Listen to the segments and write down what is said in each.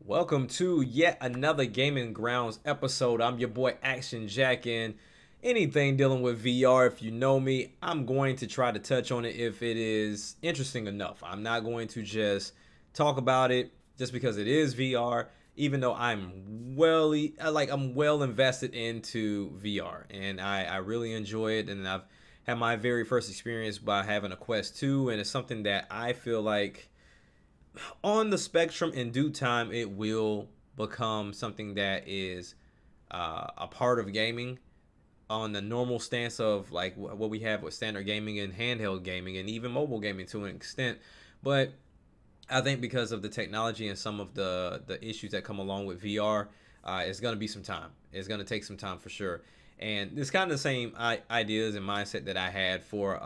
Welcome to yet another Gaming Grounds episode. I'm your boy Action Jack, and anything dealing with VR, if you know me, I'm going to try to touch on it if it is interesting enough. I'm not going to just talk about it just because it is VR, even though I'm well invested into VR, and I really enjoy it, and I've had my very first experience by having a Quest 2, and it's something that I feel like on the spectrum in due time it will become something that is a part of gaming on the normal stance of like what we have with standard gaming and handheld gaming and even mobile gaming to an extent. But I think because of the technology and some of the issues that come along with VR, it's going to be some time. It's going to take some time for sure. And it's kind of the same ideas and mindset that I had for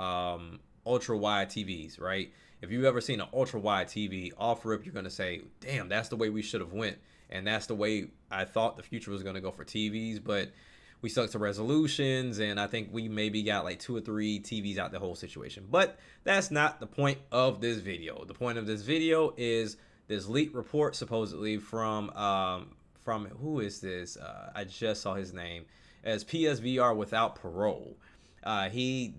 ultra wide TVs, right? If you've ever seen an ultra wide TV off rip, you're going to say, "Damn, that's the way we should have went," and that's the way I thought the future was going to go for TVs. But we stuck to resolutions, and I think we maybe got like 2 or 3 TVs out the whole situation. But that's not the point of this video. The point of this video is this leak report supposedly from who is this? I just saw his name as PSVR without parole. He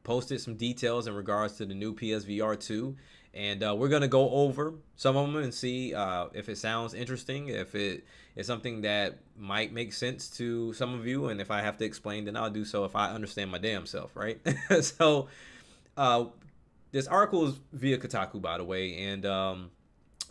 posted some details in regards to the new PSVR2, and we're gonna go over some of them and see if it sounds interesting, if it is something that might make sense to some of you, and if I have to explain, then I'll do so if I understand my damn self, right? So, uh, this article is via Kotaku, by the way, and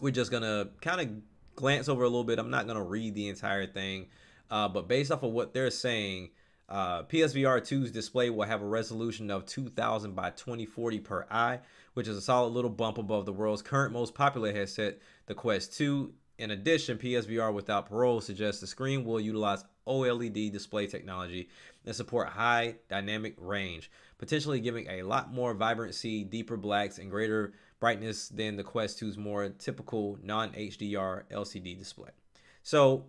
we're just gonna kind of glance over a little bit. I'm not gonna read the entire thing, but based off of what they're saying, PSVR 2's display will have a resolution of 2000 by 2040 per eye, which is a solid little bump above the world's current most popular headset, the Quest 2. In addition, PSVR without parole suggests the screen will utilize OLED display technology and support high dynamic range, potentially giving a lot more vibrancy, deeper blacks, and greater brightness than the Quest 2's more typical non-HDR LCD display. So,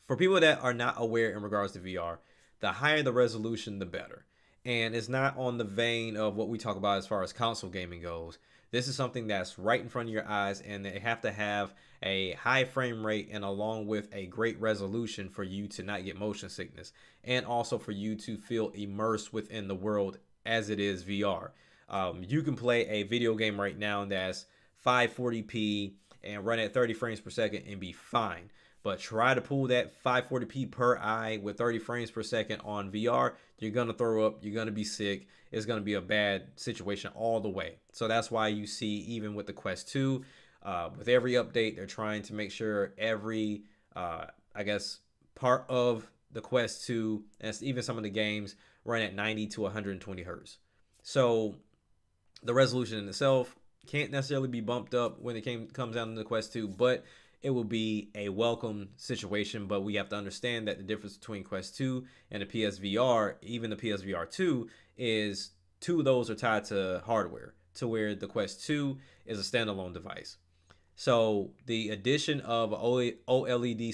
for people that are not aware in regards to VR, the higher the resolution, the better. And it's not on the vein of what we talk about as far as console gaming goes. This is something that's right in front of your eyes, and they have to have a high frame rate and along with a great resolution for you to not get motion sickness, and also for you to feel immersed within the world as it is VR. You can play a video game right now that's 540p and run at 30 frames per second and be fine. But try to pull that 540p per eye with 30 frames per second on VR, you're going to throw up, you're going to be sick. It's going to be a bad situation all the way. So that's why you see, even with the Quest 2, with every update, they're trying to make sure every, I guess, part of the Quest 2, and even some of the games, run at 90 to 120 hertz. So the resolution in itself can't necessarily be bumped up when it comes down to the Quest 2, but it will be a welcome situation. But we have to understand that the difference between Quest 2 and the PSVR, even the PSVR 2, is two of those are tied to hardware, to where the Quest 2 is a standalone device. So the addition of OLED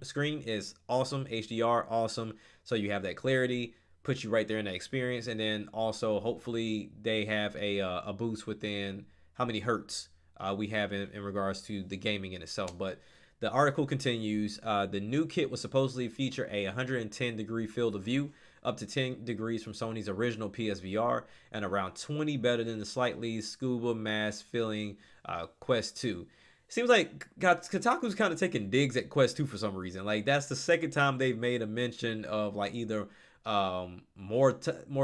screen is awesome. HDR, awesome. So you have that clarity, puts you right there in that experience. And then also, hopefully, they have a boost within how many hertz we have in regards to the gaming in itself. But the article continues. The new kit was supposedly feature a 110-degree field of view, up to 10 degrees from Sony's original PSVR, and around 20 better than the slightly scuba mask feeling Quest 2. Seems like Kotaku's kind of taking digs at Quest 2 for some reason. Like, that's the second time they've made a mention of like either more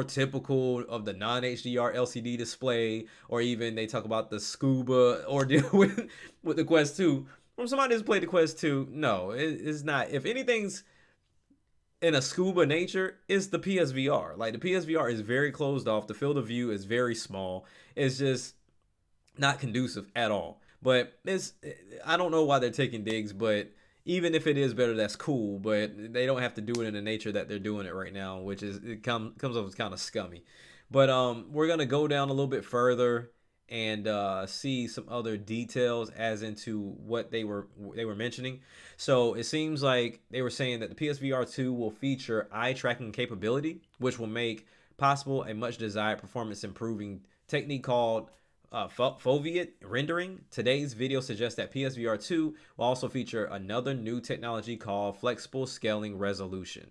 typical of the non HDR LCD display, or even they talk about the scuba ordeal with the Quest 2. From somebody who's played the Quest 2, no, it's not. If anything's in a scuba nature, it's the PSVR. Like, the PSVR is very closed off. The field of view is very small. It's just not conducive at all. But I don't know why they're taking digs, but even if it is better, that's cool. But they don't have to do it in the nature that they're doing it right now, which is comes off as kind of scummy. But we're gonna go down a little bit further and see some other details as into what they were mentioning. So it seems like they were saying that the PSVR 2 will feature eye tracking capability, which will make possible a much desired performance improving technique called foveate rendering. Today's video suggests that PSVR2 will also feature another new technology called flexible scaling resolution,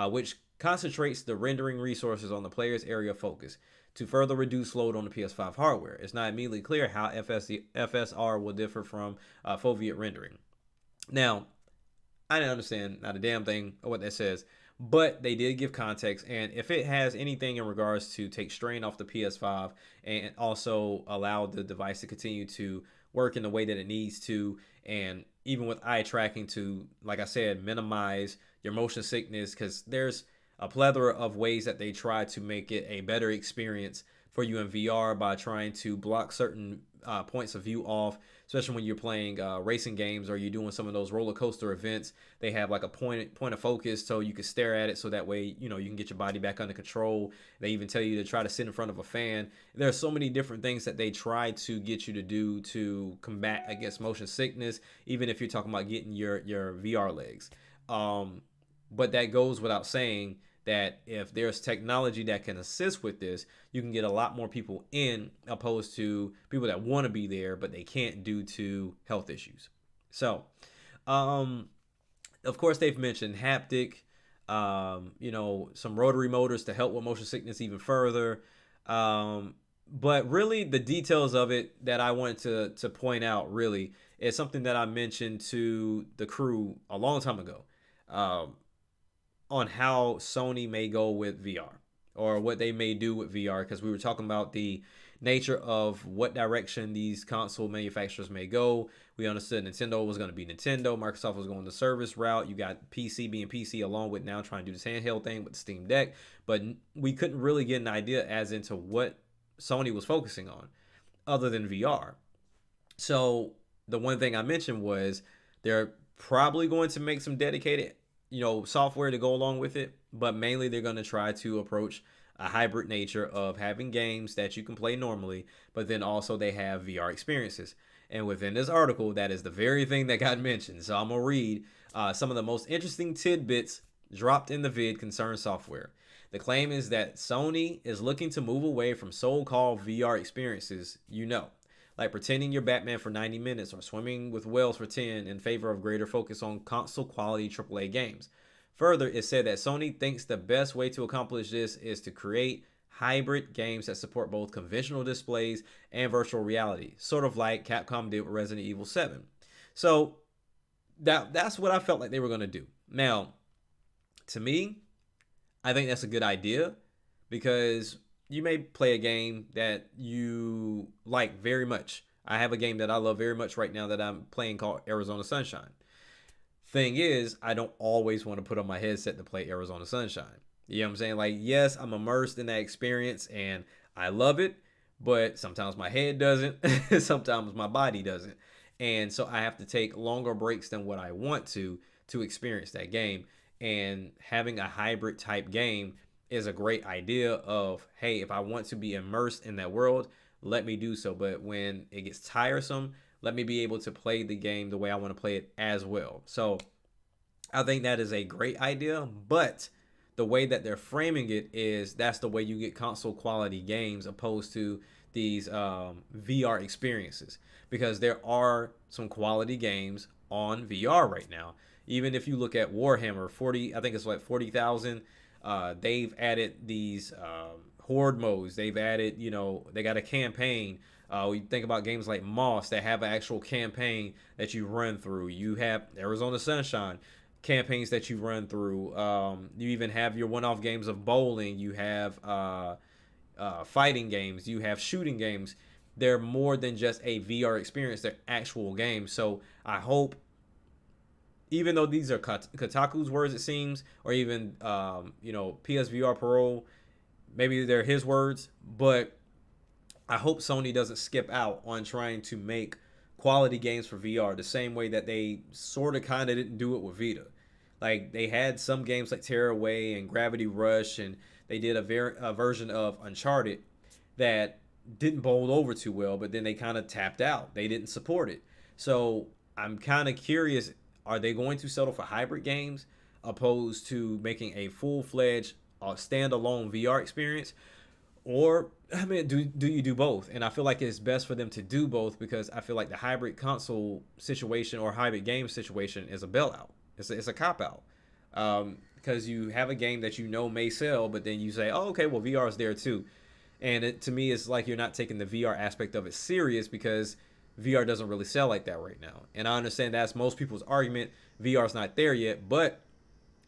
which concentrates the rendering resources on the player's area of focus to further reduce load on the PS5 hardware. It's not immediately clear how FSR will differ from foveate rendering. Now, I didn't understand not a damn thing of what that says, but they did give context. And if it has anything in regards to take strain off the PS5 and also allow the device to continue to work in the way that it needs to, and even with eye tracking to, like I said, minimize your motion sickness, because there's a plethora of ways that they try to make it a better experience for you in VR by trying to block certain points of view off, especially when you're playing racing games or you're doing some of those roller coaster events. They have like a point of focus so you can stare at it, so that way you can get your body back under control. They even tell you to try to sit in front of a fan. There are so many different things that they try to get you to do to combat against motion sickness, even if you're talking about getting your VR legs. But that goes without saying that if there's technology that can assist with this, you can get a lot more people in, opposed to people that want to be there but they can't due to health issues. So, of course, they've mentioned haptic, some rotary motors to help with motion sickness even further. But really, the details of it that I wanted to point out really is something that I mentioned to the crew a long time ago. On how Sony may go with VR, or what they may do with VR, because we were talking about the nature of what direction these console manufacturers may go. We understood Nintendo was going to be Nintendo, Microsoft was going the service route. You got PC being PC, along with now trying to do this handheld thing with the Steam Deck, but we couldn't really get an idea as into what Sony was focusing on other than VR. So the one thing I mentioned was they're probably going to make some dedicated software to go along with it, but mainly they're going to try to approach a hybrid nature of having games that you can play normally, but then also they have VR experiences. And within this article, that is the very thing that got mentioned. So I'm going to read some of the most interesting tidbits dropped in the vid concerning software. The claim is that Sony is looking to move away from so-called VR experiences, like pretending you're Batman for 90 minutes or swimming with whales for 10, in favor of greater focus on console quality AAA games. Further, it said that Sony thinks the best way to accomplish this is to create hybrid games that support both conventional displays and virtual reality, sort of like Capcom did with Resident Evil 7. So that's what I felt like they were going to do. Now, to me, I think that's a good idea, because you may play a game that you like very much. I have a game that I love very much right now that I'm playing called Arizona Sunshine. Thing is, I don't always want to put on my headset to play Arizona Sunshine. You know what I'm saying? Like, yes, I'm immersed in that experience and I love it, but sometimes my head doesn't. Sometimes my body doesn't. And so I have to take longer breaks than what I want to experience that game. And having a hybrid type game is a great idea of, hey, if I want to be immersed in that world, let me do so. But when it gets tiresome, let me be able to play the game the way I want to play it as well. So I think that is a great idea, but the way that they're framing it is that's the way you get console quality games, opposed to these VR experiences, because there are some quality games on VR right now. Even if you look at Warhammer 40, I think it's like 40,000. They've added these horde modes. They've added, they got a campaign. We think about games like Moss that have an actual campaign that you run through. You have Arizona Sunshine campaigns that you run through. You even have your one-off games of bowling. You have fighting games. You have shooting games. They're more than just a VR experience. They're actual games. So I hope, even though these are Kotaku's words, it seems, or even PSVR Pro, maybe they're his words, but I hope Sony doesn't skip out on trying to make quality games for VR the same way that they sort of kind of didn't do it with Vita. Like, they had some games like Tearaway and Gravity Rush, and they did a version of Uncharted that didn't bowl over too well, but then they kind of tapped out. They didn't support it. So I'm kind of curious, are they going to settle for hybrid games opposed to making a full-fledged standalone VR experience? Or I mean, do you do both? And I feel like it's best for them to do both because I feel like the hybrid console situation or hybrid game situation is a bailout. It's a cop out. Because you have a game that you know may sell, but then you say, oh, okay, well, VR is there too. And to me, it's like you're not taking the VR aspect of it serious because VR doesn't really sell like that right now. And I understand that's most people's argument. VR's not there yet, but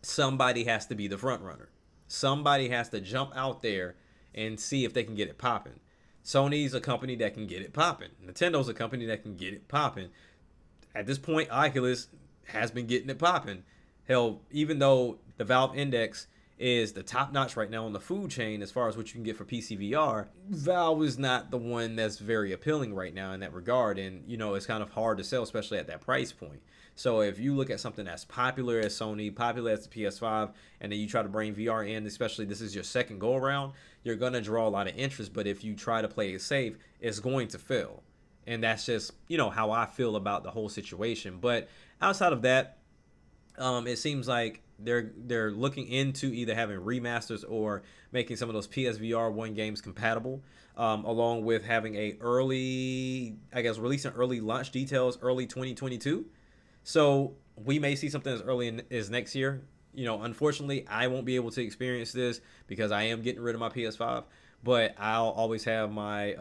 somebody has to be the front runner. Somebody has to jump out there and see if they can get it popping. Sony's a company that can get it popping. Nintendo's a company that can get it popping. At this point, Oculus has been getting it popping. Hell, even though the Valve Index is the top notch right now on the food chain as far as what you can get for PC VR, Valve is not the one that's very appealing right now in that regard. And, you know, it's kind of hard to sell, especially at that price point. So if you look at something that's popular as Sony, popular as the PS5, and then you try to bring VR in, especially this is your second go around, you're going to draw a lot of interest. But if you try to play it safe, it's going to fail. And that's just, you know, how I feel about the whole situation. But outside of that, it seems like they're looking into either having remasters or making some of those PSVR 1 games compatible, along with having a early, I guess, releasing early launch details early 2022. So we may see something as early as next year. You know, unfortunately, I won't be able to experience this because I am getting rid of my PS5. But I'll always have my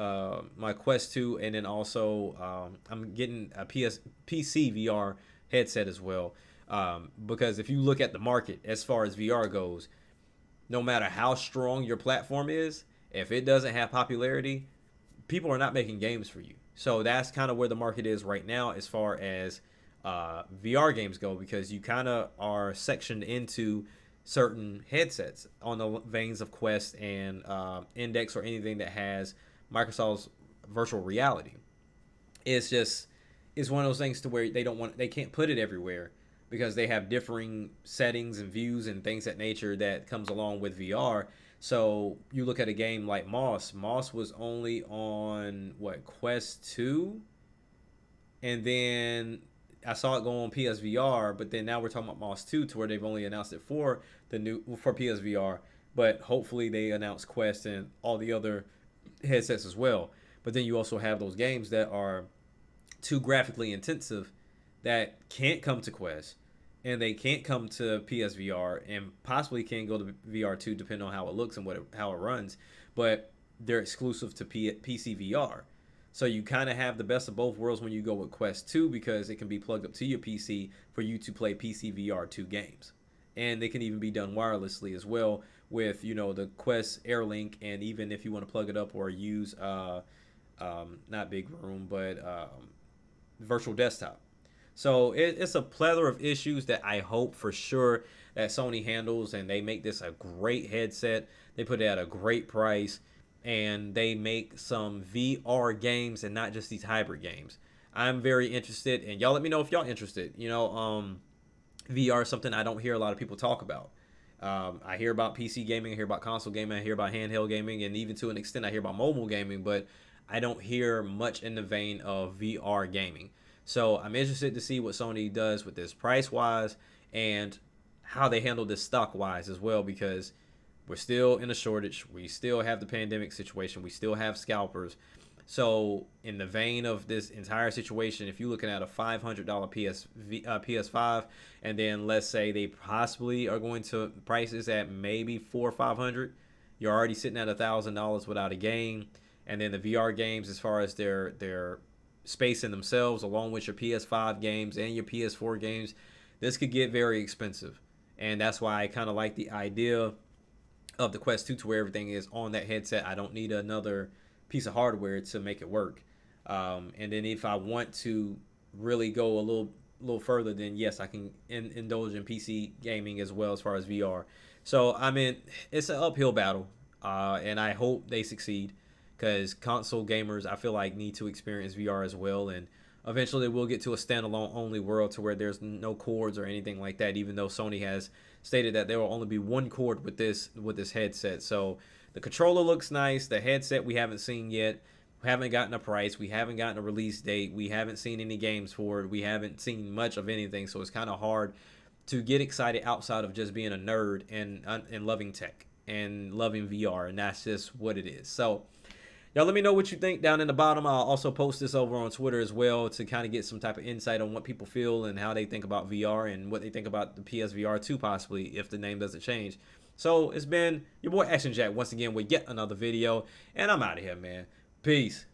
my Quest 2, and then also I'm getting a PC VR headset as well. Because if you look at the market as far as VR goes, no matter how strong your platform is, if it doesn't have popularity, people are not making games for you. So that's kind of where the market is right now as far as VR games go, because you kind of are sectioned into certain headsets on the veins of Quest and Index or anything that has Microsoft's virtual reality. It's just it's one of those things to where they can't put it everywhere because they have differing settings and views and things that nature that comes along with VR. So you look at a game like Moss. Moss was only on what, Quest 2, and then I saw it go on PSVR, but then now we're talking about Moss 2 to where they've only announced it for PSVR, but hopefully they announce Quest and all the other headsets as well. But then you also have those games that are too graphically intensive that can't come to Quest and they can't come to PSVR and possibly can go to VR2 depending on how it looks and how it runs, but they're exclusive to PC VR. So you kind of have the best of both worlds when you go with Quest 2 because it can be plugged up to your PC for you to play PC VR2 games. And they can even be done wirelessly as well with, you know, the Quest AirLink, and even if you want to plug it up or use not Big Room, but virtual desktop. So it's a plethora of issues that I hope for sure that Sony handles, and they make this a great headset. They put it at a great price, and they make some VR games and not just these hybrid games. I'm very interested, and y'all let me know if y'all interested. You know, VR is something I don't hear a lot of people talk about. I hear about PC gaming, I hear about console gaming, I hear about handheld gaming, and even to an extent I hear about mobile gaming, but I don't hear much in the vein of VR gaming. So I'm interested to see what Sony does with this price-wise and how they handle this stock-wise as well, because we're still in a shortage. We still have the pandemic situation. We still have scalpers. So in the vein of this entire situation, if you're looking at a $500 PS5, and then let's say they possibly are going to prices at maybe $400 or $500, you're already sitting at $1,000 without a game. And then the VR games, as far as their space in themselves, along with your PS5 games and your PS4 games, this could get very expensive. And that's why I kind of like the idea of the Quest 2 to where everything is on that headset. I don't need another piece of hardware to make it work. And then if I want to really go a little further, then yes, I can indulge in PC gaming as well as far as VR. So I mean, it's an uphill battle, and I hope they succeed because console gamers, I feel like, need to experience VR as well, and eventually we'll get to a standalone only world to where there's no cords or anything like that, even though Sony has stated that there will only be one cord with this headset. So the controller looks nice. The headset we haven't seen yet. We haven't gotten a price. We haven't gotten a release date. We haven't seen any games for it. We haven't seen much of anything. So it's kind of hard to get excited outside of just being a nerd and loving tech. and loving VR, and that's just what it is. So y'all let me know what you think down in the bottom. I'll also post this over on Twitter as well to kind of get some type of insight on what people feel and how they think about VR and what they think about the PSVR2 possibly if the name doesn't change. So it's been your boy Action Jack once again with yet another video, and I'm out of here, man. Peace.